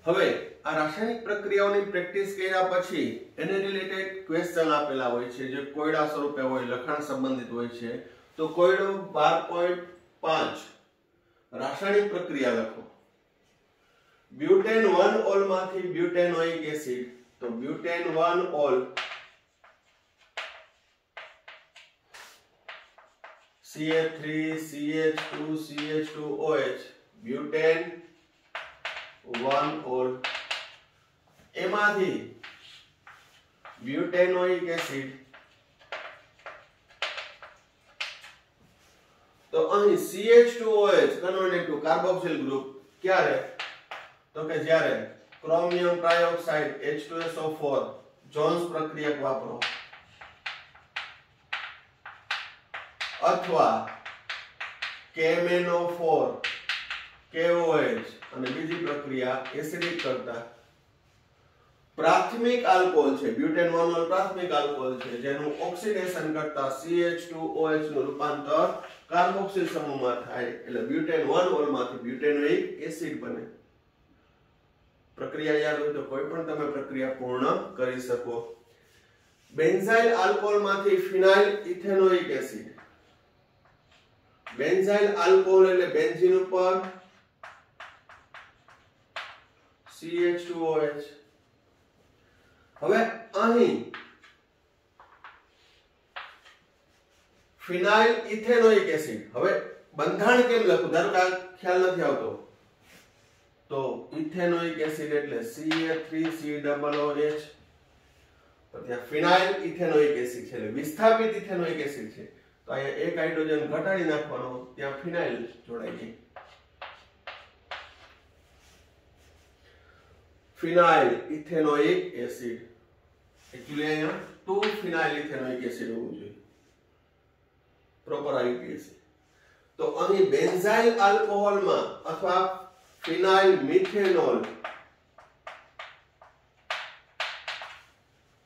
હવે આ રાસાયણિક પ્રક્રિયાઓની પ્રેક્ટિસ કર્યા પછી એને રિલેટેડ ક્વેશ્ચન આપેલા હોય છે જે કોયડા સ્વરૂપે હોય, લખાણ સંબંધિત હોય છે. તો કોયડો 12.5 રાસાયણિક પ્રક્રિયા લખો. બ્યુટેન 1 ઓલ માંથી બ્યુટેનોઇક એસિડ, તો butane 1 all CH3 CH2 CH2OH, butane 1 all, એમાંથી બ્યુટેનોઇક એસિડ. તો અહીં CH2OH converted two carboxyl group ક્યારે? તો કે જ્યારે ક્રોમિયમ ટ્રાયોક્સાઇડ H2SO4 જોન્સ પ્રક્રિયક વાપરો, અથવા KMnO4 KOH અને બીજી પ્રક્રિયા એસિડિક કરતા પ્રાથમિક આલ્કોહોલ છે. બ્યુટેન 1 ઓલ પ્રાથમિક આલ્કોહોલ છે જેનું ઓક્સિડેશન કરતા CH2OH નું રૂપાંતર કાર્બોક્સિલ સમૂહમાં થાય એટલે બ્યુટેન 1 ઓલ માંથી બ્યુટેનોઇક એસિડ બને. પ્રક્રિયા યાદ હોય તો કોઈ પણ તમે પ્રક્રિયા પૂર્ણ કરી શકો. બેન્ઝાઇલ આલ્કોહોલ માંથી ફિનાઇલ ઇથેનોઇક એસિડ. બેન્ઝાઇલ આલ્કોહોલ એટલે બેન્ઝીન ઉપર CH2OH. હવે અહીં ફિનાઇલ ઇથેનોઇક એસિડ. હવે બંધાણ કેમ લખું ધારો કે આ ખ્યાલ નથી આવતો, તો ઇથેનોઇક એસિડ એટલે CH3COOH, તો ત્યાં ફિનાઇલ ઇથેનોઇક એસિડ છે એટલે વિસ્થાપિત ઇથેનોઇક એસિડ છે. તો અહીંયા એક હાઇડ્રોજન ઘટાડી નાખવાનો, ત્યાં ફિનાઇલ જોડાઈ ગઈ. ફિનાઇલ ઇથેનોઇક એસિડ એકચ્યુઅલી અહીંયા 2 ફિનાઇલ ઇથેનોઇક એસિડ હોવું જોઈએ, પ્રોપર IUPAC. તો અહીં બેન્ઝાઇલ આલ્કોહોલમાં અથવા ફિનાઇલ મિથેનોલ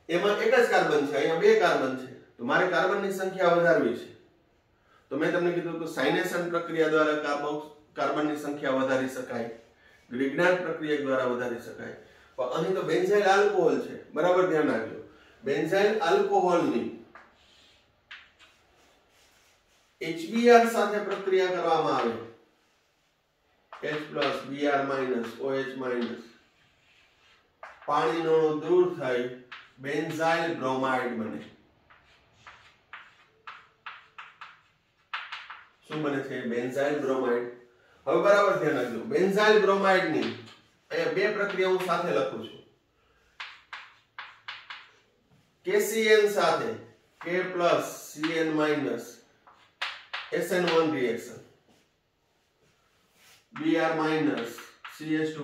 એમાં એક જ કાર્બન છે, અહીંયા 2 કાર્બન છે. તો મારે કાર્બનની સંખ્યા વધારવી છે. તો મેં તમને કીધું કે સાઇનેશન પ્રક્રિયા દ્વારા કાર્બનની સંખ્યા વધારી શકાય, ગ્રિગ્નાર્ડ પ્રક્રિયા દ્વારા વધારી શકાય. પણ અહીં તો બેન્ઝાઇલ આલ્કોહોલ છે, બરાબર ધ્યાન રાખજો. બેન્ઝાઇલ આલ્કોહોલની HBr સાથે પ્રક્રિયા કરવામાં આવે, H+, Br-, OH-, પાણીનો અણુ દૂર થઈ બેન્ઝાઇલ બ્રોમાઇડ બને. શું બને છે? Benzyl bromide. હવે બરાબર ધ્યાન રાખજો, બેન્ઝાઇલ બ્રોમાઇડ ની અહીંયા 2 પ્રક્રિયા હું સાથે લખું છું. KCN સાથે K+, Cn- SN1 reaction, Br- CH2+,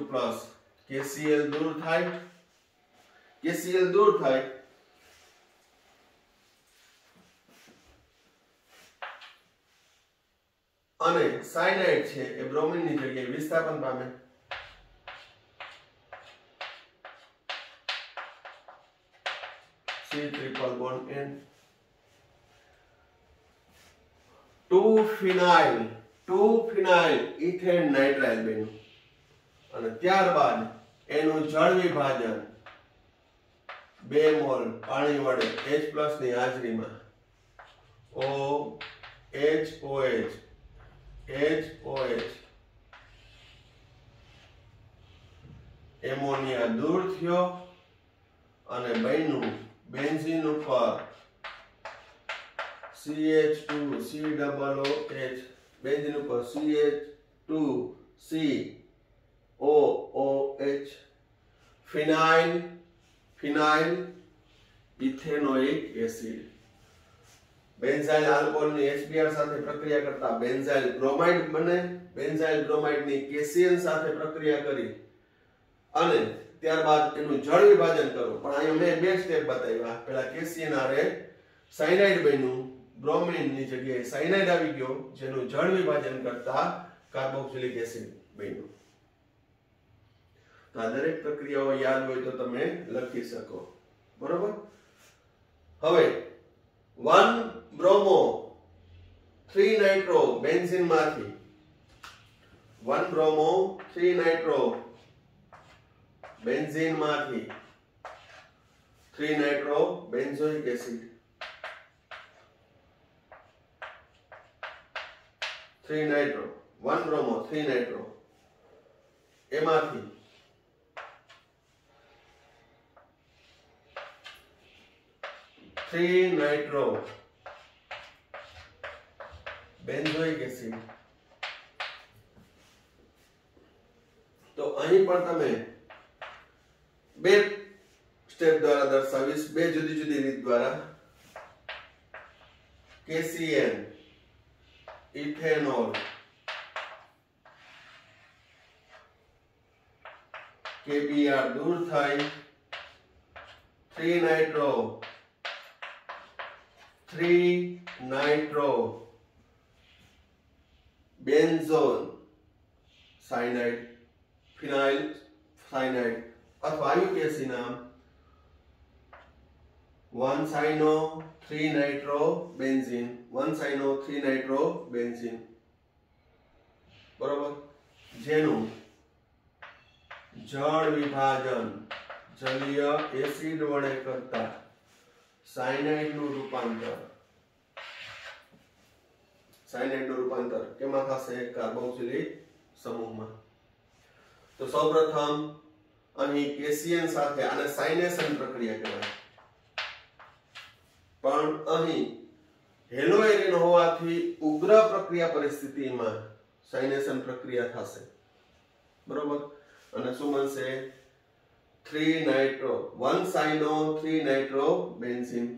KCl દૂર થાય, KCl દૂર થાય અને સાયનાઇડ છે એ બ્રોમિન ની જગ્યાએ વિસ્થાપન પામે. C triple bond N. 2 ફિનાઇલ ઇથેન નાઇટ્રાઇલ બન્યું અને ત્યારબાદ એનું જળ વિભાજન 2 મોલ પાણી વડે H+ ની હાજરીમાં OH એમોનિયા દૂર થયો અને બન્યું બેન્ઝીન ઉપર CH2COOH, બેન્ઝીન ઉપર CH2COOH, ફિનાઇલ ઇથેનોઇક એસિડ. બેન્ઝાઇલ આલ્કોહોલની HBr સાથે પ્રક્રિયા કરતા બેન્ઝાઇલ બ્રોમાઇડ બને. બેન્ઝાઇલ બ્રોમાઇડની KCN સાથે પ્રક્રિયા કરી અને ત્યારબાદ એનું જળ વિભાજન કરો. પણ અહીંયા મેં 2 સ્ટેપ બતાવ્યા. પહેલા KCN આરે સાયનાઇડ બન્યું, બ્રોમિન ની જગ્યાએ સાયનાઇડ આવી ગયો, જેનું જળ વિભાજન કરતા કાર્બોક્સિલિક એસિડ બન્યું. તો આ દરેક પ્રક્રિયાઓ યાદ હોય તો તમે લખી શકો. બરોબર. હવે 1 બ્રોમો 3 નાઇટ્રો બેન્ઝીન માંથી 1 બ્રોમો 3 નાઇટ્રો બેન્ઝીન માંથી 3 nitro benzoic acid 3 nitro 1 bromo 3 nitro એમાંથી 3 નાઇટ્રો બેન્ઝોઇક એસિડ. તો અહીં પણ તમે બે સ્ટેપ દ્વારા દર્શાવીશ, બે જુદી જુદી રીત દ્વારા. KCN ઇથેનોલ, KBr દૂર થાય, 3 નાઇટ્રો 3 નાઇટ્રો બેન્ઝોન સાયનાઇડ, ફિનાઇલ સાયનાઇડ અથવા આયુકેસી નામ 1 સાયનો 3 નાઇટ્રો બેન્ઝીન, 1 સાયનો 3 નાઇટ્રો બેન્ઝીન. બરોબર. જેનું જળ વિભાજન જલીય એસિડ વડે કરતા સાયનાઇડ નું રૂપાંતર, સાયનાઇડ નું રૂપાંતર કેમાં થશે? કાર્બોક્સિલિક સમૂહમાં. તો સૌપ્રથમ અહીં KCN સાથે આને સાયનેશન પ્રક્રિયા કહેવાય, પણ અહીં હેલોએરિન હોવાથી ઉગ્ર પ્રક્રિયા પરિસ્થિતિમાં સાયનેશન પ્રક્રિયા થશે. બરોબર. અને શું બનશે? 3 નાઇટ્રો 1 સાયનો 3 નાઇટ્રો બેન્ઝીન,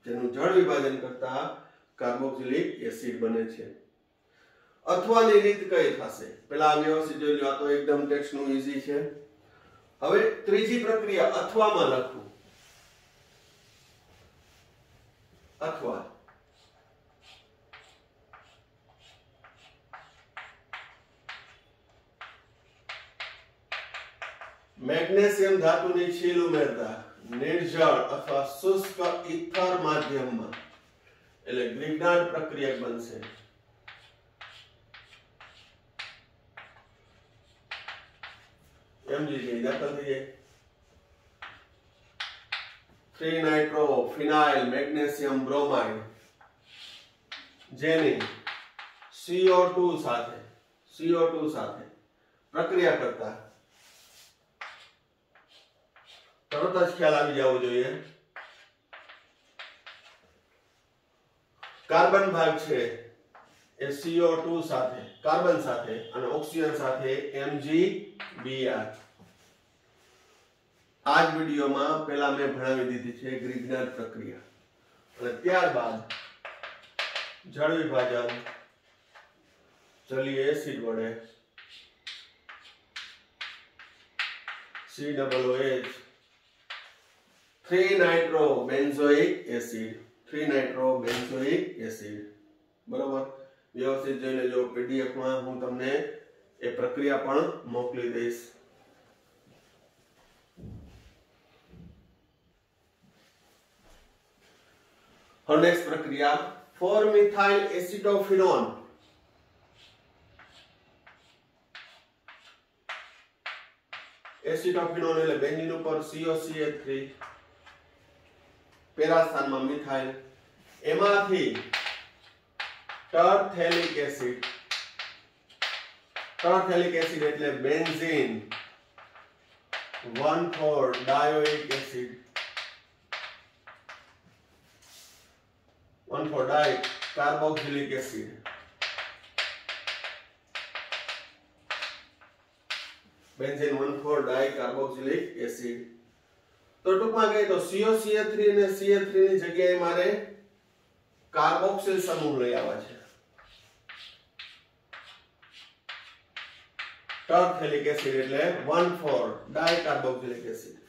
જેનું જળ વિભાજન કરતા કાર્બોક્સિલિક એસિડ બને છે. અથવાની રીત કઈ થશે? પેલા વ્યવસ્થિત જોઈ લો, આ તો એકદમ ટેક્સ્ટ નું ઈઝી છે. હવે ત્રીજી પ્રક્રિયા અથવામાં લખવું. અથવા મેગ્નેશિયમ ધાતુની છીલ ઉમેરતા નિર્જળ અથવા શુષ્ક ઇથર માધ્યમમાં, એટલે ગ્રિગ્નાર્ડ પ્રક્રિયા બનશે. MgG દાખલ થઈ જાય. 3 નાઇટ્રો ફિનાઇલ મેગ્નેશિયમ બ્રોમાઇડ, જેની CO2 સાથે પ્રક્રિયા કરતા તરત જ ખ્યાલ આવી જવો જોઈએ. કાર્બન ભાગ છે એ CO2 સાથે, કાર્બન સાથે અને ઓક્સિજન સાથે MgBr. આ જ વિડીયોમાં પહેલા મેં ભણાવી દીધી છે ગ્રિગ્નાર્ડ પ્રક્રિયા. અને ત્યારબાદ જળ વિભાજન જલીય એસિડ વડે COOH 3 nitro benzoic acid, 3 nitro benzoic acid. બરોબર. વ્યવસ્થિત જોઈ લેજો. PDF માં હું તમને એ પ્રક્રિયા પણ મોકલી દઈશ. નેક્સ્ટ પ્રક્રિયા 4 મિથાઇલ એસિટોફિનોન. એસિટોફિનોન એટલે બેન્ઝીન ઉપર COCH3, પેરા સ્થાનમાં મિથાઇલ, એમાંથી ટરથેલિક એસિડ. ટરથેલિક એસિડ એટલે બેન્ઝીન 1,4 ડાયોઇક એસિડ, 1,4 ડાઈ કાર્બોક્સિલિક એસિડ. બેન્ઝીન 1,4 ડાઈ કાર્બોક્સિલિક એસિડ. તો ટૂંકમાં કહીએ તો COCH3 અને CH3 ની જગ્યાએ મારે કાર્બોક્સિલ સમૂહ લઈ આવવા છે. ટરથેલિક એસિડ એટલે 1,4 ડાઈ કાર્બોક્સિલિક એસિડ.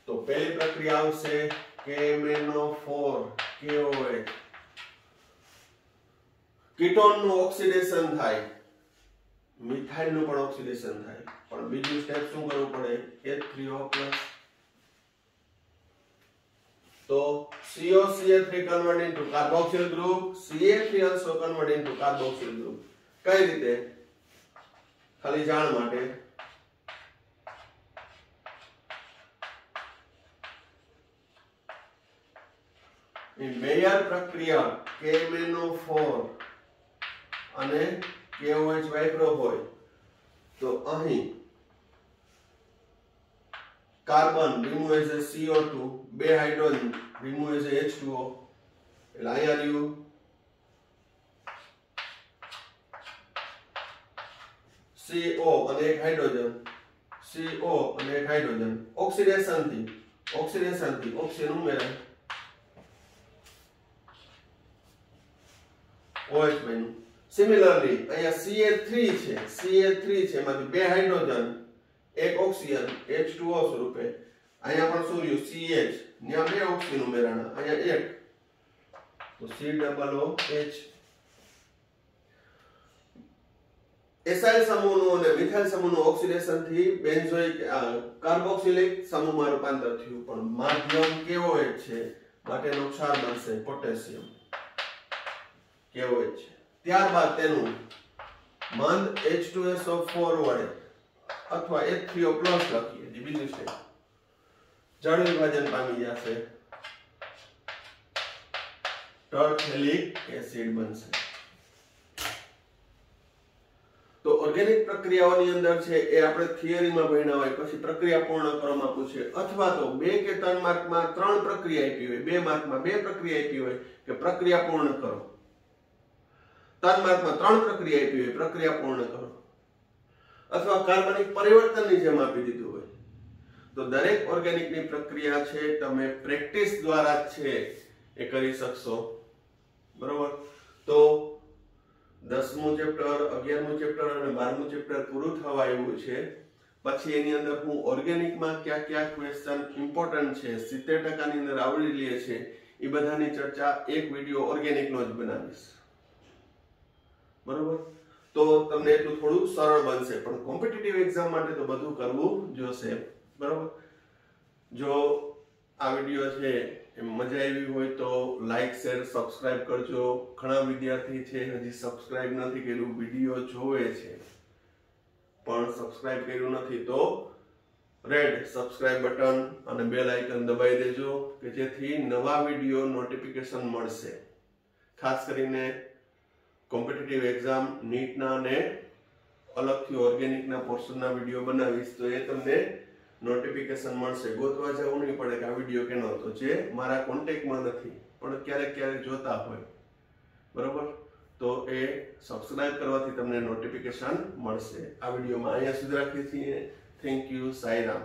તો પહેલી પ્રક્રિયા આવશે KMnO4 KOH કીટોન નું ઓક્સિડેશન થાય, મિથાઇલ નું પણ ઓક્સિડેશન થાય, પણ બીજું સ્ટેપ શું કરવું પડે? H3O+. તો COCl3 convert into carboxyl group, CH3 also convert into carboxyl group. કઈ રીતે? ખાલી જાણ માટે મેયર પ્રક્રિયા KMnO4 અને KOH વાપરો હોય તો અહીં carbon remove as a CO2, બે hydrogen remove as a H2O, એટલે અહીંયા રહ્યું CO અને એક હાઇડ્રોજન, CO અને એક હાઇડ્રોજન, ઓક્સિડેશન થી ઓક્સિજન ઉમેરાય, OH બન્યું. સિમિલરલી અહીંયા CH3 છે એમાંથી બે હાઇડ્રોજન એક ઓક્સિજન H2O સ્વરૂપે, અહીંયા પણ શું રહ્યું? CH, ત્યાં બે ઓક્સિજન ઉમેરાણા, અહીંયા એક, તો COOH. એસાઇલ સમૂહનું અને મિથાઇલ સમૂહનું ઓક્સિડેશન થી બેન્ઝોઇક કાર્બોક્સિલિક સમૂહમાં રૂપાંતર થયું, પણ માધ્યમ KOH છે માટેનો ક્ષાર બનશે પોટેશિયમ KOH. ત્યારબાદ તેનું મંદ H2SO4 વડે અથવા H3O+ લખીએ, જે બીજું છે, જળ વિભાજન પામી જશે, ટર્ફેલિક એસિડ બનશે. તો ઓર્ગેનિક પ્રક્રિયાઓની અંદર છે એ આપણે થિયરીમાં ભણ્યા હોય, પછી પ્રક્રિયા પૂર્ણ કરવામાં પૂછે, અથવા તો 2 કે 3 માર્કમાં 3 પ્રક્રિયા આપી હોય, 2 માર્કમાં 2 પ્રક્રિયા આપી હોય કે પ્રક્રિયા પૂર્ણ કરો, 3 માર્કમાં 3 પ્રક્રિયા આપી હોય, પ્રક્રિયા પૂર્ણ કરો, અથવા કાર્બનિક પરિવર્તનની જેમ આપી દીધું હોય, તો દરેક ઓર્ગેનિકની પ્રક્રિયા છે તમે પ્રેક્ટિસ દ્વારા છે એ કરી શકશો. બરોબર? તો 10મું ચેપ્ટર, 11મું ચેપ્ટર અને 12મું ચેપ્ટર પૂરું થવા આવ્યું છે. પછી એની અંદર હું ઓર્ગેનિકમાં કયા કયા ક્વેશ્ચન ઇમ્પોર્ટન્ટ છે, 70% ની અંદર આવડી લે છે, એ બધાની ચર્ચા એક વિડિયો ઓર્ગેનિકનો જ બનાવીશ. બરોબર? તો તમને એટલું થોડું સરળ બનશે, પણ કોમ્પિટિટિવ એક્ઝામ માટે તો બધું કરવું જોશે. બરોબર? જો આ વિડિયો છે મજા આવી હોય તો લાઈક, શેર, સબસ્ક્રાઇબ કરજો. ઘણા વિદ્યાર્થી છે હજી સબસ્ક્રાઇબ નથી કર્યું, વિડિયો જોવે છે પણ સબસ્ક્રાઇબ કર્યું નથી, તો રેડ સબસ્ક્રાઇબ બટન અને બેલ આઇકન દબાવી દેજો કે જેથી નવા વિડિયો નોટિફિકેશન મળશે. ખાસ કરીને કોમ્પિટિટિવ એક્ઝામ, નીટના અને અલગથી ઓર્ગેનિકના પોર્શનના વિડિયો બનાવીશ તો એ તમને નોટિફિકેશન મળશે. ગોતવા જવું નહીં પડે કે આ વિડિયો કેનો હતો, જે મારા કોન્ટેક્ટમાં નથી પણ ક્યારેક જોતા હોય. બરોબર? તો એ સબસ્ક્રાઇબ કરવાથી તમને નોટિફિકેશન મળશે. આ વિડિયોમાં અહીંયા સુધી રાખીએ છીએ. Thank you. સાઈરામ.